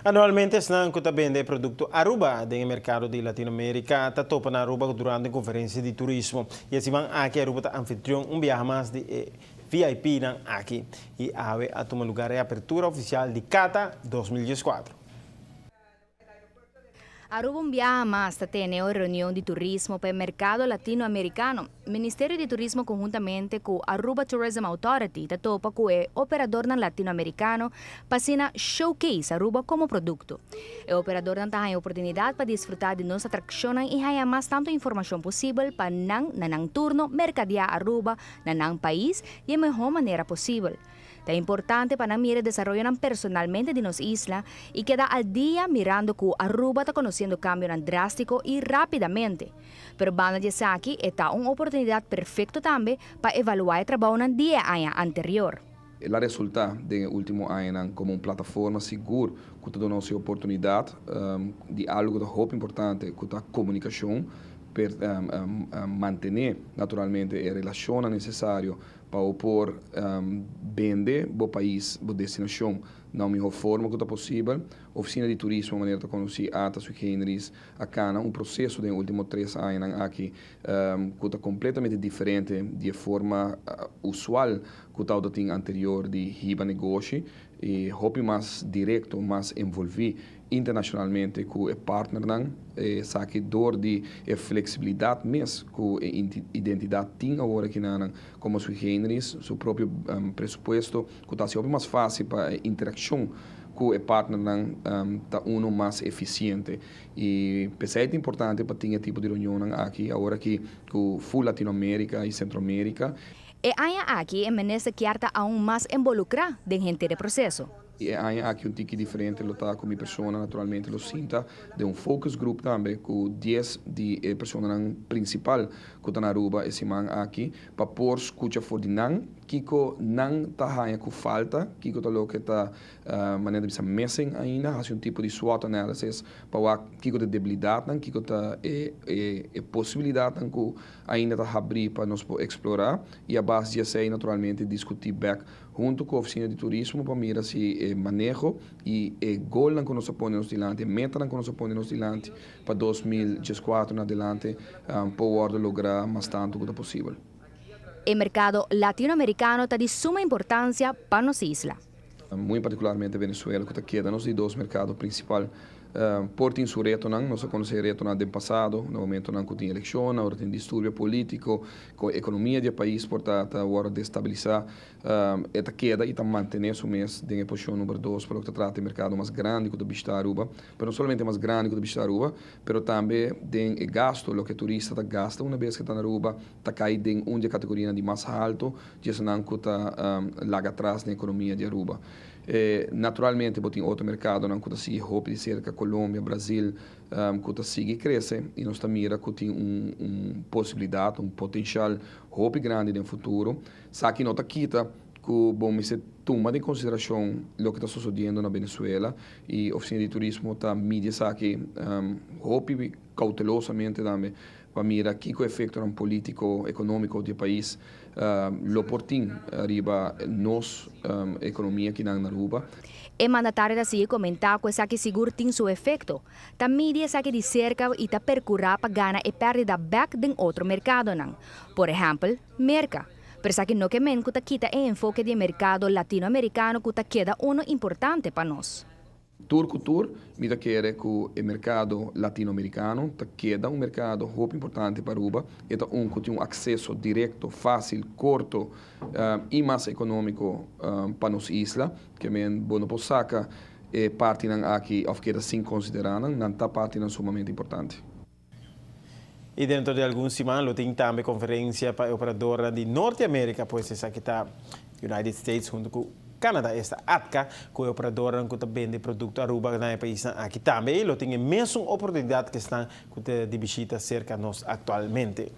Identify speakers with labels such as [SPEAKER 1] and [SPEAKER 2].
[SPEAKER 1] Anualmente estão vende produto Aruba no mercado de Latinoamérica, está topa na Aruba durante a conferência de turismo. E assim van aqui Aruba está anfitrião viaje mais de VIP aqui. E a tomar lugar a apertura oficial de Cata 2014.
[SPEAKER 2] Aruba viaja más tiene una reunión de turismo para el mercado latinoamericano. El Ministerio de Turismo conjuntamente con Aruba Tourism Authority está topa con el operador latinoamericano para showcase Aruba como producto. El operador tiene la oportunidad para disfrutar de nuestras atracciones y hay más tanto información posible para nan turno mercadear Aruba nan país y de mejor manera posible. Es importante para mí desarrollar personalmente de nuestra isla y quedar al día mirando que Aruba está conociendo cambios drásticos y rápidamente. Pero Banda de Saki está una oportunidad perfecta también para evaluar el trabajo en 10 años anterior.
[SPEAKER 3] Ela resulta do último ano como uma plataforma segura que está dando a oportunidade de algo muito importante, que é a comunicação, para manter naturalmente a relação necessária para opor vender o país, a destinação, na melhor forma que é possível. Oficina de turismo, maneira de conhecer atas e gêneros, acá processo dos últimos 3 anos aqui que está completamente diferente de forma usual que estava anterior de riba negócio e hobby mais direto, mais envolvido internacionalmente com o partner sabe dor de flexibilidade mesmo com a identidade tem agora aqui como seus gêneros, seu próprio presupuesto que está sempre mais fácil para interação com o partner está mais eficiente e pensei é importante para ter tipo de reunião aqui agora que com full Latinoamérica e Centroamérica.
[SPEAKER 2] E hay aquí en Menesa que está aún más involucrada dentro del proceso.
[SPEAKER 3] E há aqui tique diferente, lo está com minha pessoa, naturalmente, lo sinta, de focus group também, com 10 de pessoas principal que estão na Aruba, esse man aqui, para pôr escuta for de Kiko não está com falta, Kiko está louco que está maneira de messing ainda, faz tipo de SWOT analysis, para Kiko de debilidade, Kiko está possibilidade que ainda está abrir para nós explorar, e a base disso é naturalmente discutir back junto com a oficina de turismo para mirar se manejo e gol que nós ponemos dilante, meta que nós ponemos dilante para 2014 em adelante para lograr mais tanto quanto possível.
[SPEAKER 2] O mercado latino-americano está de suma importância para nossa isla.
[SPEAKER 3] Muito particularmente Venezuela, que está queda nos dois mercados principais. Por ter seu reto, nós conhecemos reto no passado, no momento não tem eleição, agora tem distúrbio político, com a economia do país, portanto, agora destabilizar, esta queda e também manter isso mesmo, em posição número 2, para o que trata de mercado mais grande que o de Aruba, mas não somente mais grande que o de Aruba, mas também tem gasto, o que o turista gasta uma vez que está na Aruba, está caído em uma categoria de mais alto, que não está lá atrás na economia de Aruba. Naturalmente, tem outro mercado, não que sigue roupa de cerca, Colômbia, Brasil, que sigue cresce e nós mira que tem possibilidade, potencial roupa grande no futuro. Só que nota quita que bom se toma em consideração o que está sucedendo na Venezuela e a oficina de turismo está mídia que roupa cautelosamente também para mirar que o efeito político econômico do país lo portim arriba nos economia aqui na Aruba.
[SPEAKER 2] O mandatário da CIE comentou que essa que seguro tem seu efeito. A mídia sabe de cerca e está percurrar para ganhar e perder back de outro mercado. Por exemplo, Merca. Pero que no que men que quita o enfoque do mercado latino-americano que queda importante para nós.
[SPEAKER 3] Tour, mira quer que o mercado latino-americano queda mercado muito importante para Aruba, é que tem acesso direto, fácil, curto e mais econômico para nossa isla, que men bono posaca parte aqui of queda sem considerar, não está parte sumamente importante.
[SPEAKER 1] E dentro de algumas semanas, tem também conferência para a operadora de Norte-América, pois essa aqui está United States junto com Canadá, esta ATCA, que é a operadora que vende produto Aruba no país aqui também. E tem a mesma oportunidade que estão de visita cerca de nós atualmente.